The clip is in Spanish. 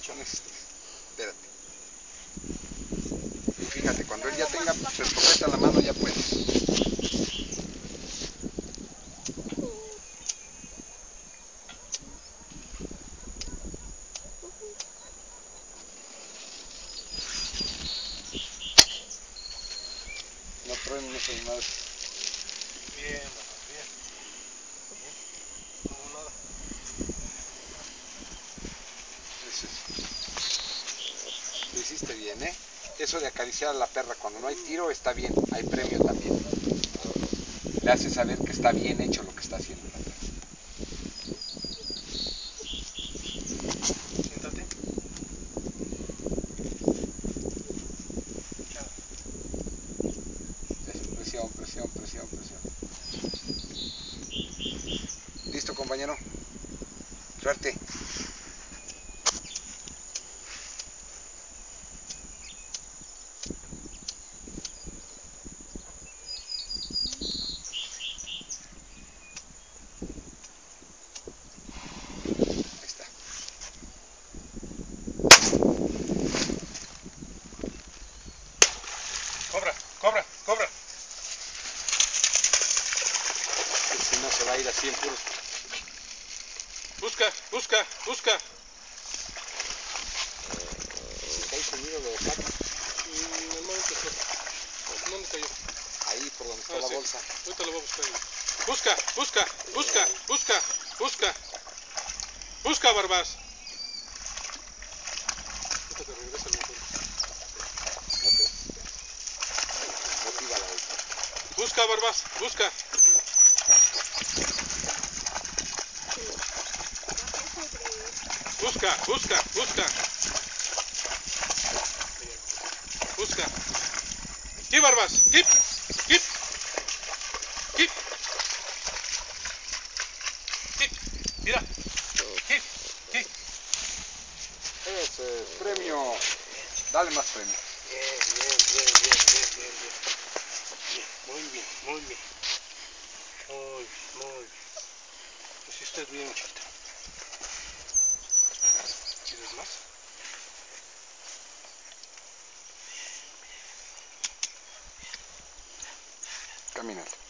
mucho necesitas. Espérate. Y fíjate, cuando él ya tenga su escopeta en la mano ya puedes. No truenen esas madres. Bien, mamá, bien. Bien. No hubo nada. Eso es. Lo hiciste bien, ¿eh? Eso de acariciar a la perra cuando no hay tiro está bien, hay premio también. Le hace saber que está bien hecho lo que está haciendo la perra. Siéntate. Eso, presión, presión, presión, presión. ¿Listo, compañero? Suerte. Ahí está. Cobra, cobra, cobra. Si no se va a ir así en puro. Busca, busca, busca. Si cae sonido lo saca. Normalmente sí. ¿Dónde cayó? Ahí por donde está la sí. bolsa. Ahorita lo voy a buscar. Busca, busca, busca, busca, busca. Busca, Barbas. Ahorita te regresa el motor. No te motiva la bolsa. Busca, Barbas, busca. Busca, busca, busca. Busca. Keep, Barbas, keep, keep, keep, keep. Mira, keep, keep. Ese es premio. Dale más premio. Bien, bien, bien, bien, bien, bien, bien. Muy bien, muy bien. Muy bien, muy bien. Lo hiciste bien, chita. ¿Quieres más? Camínale.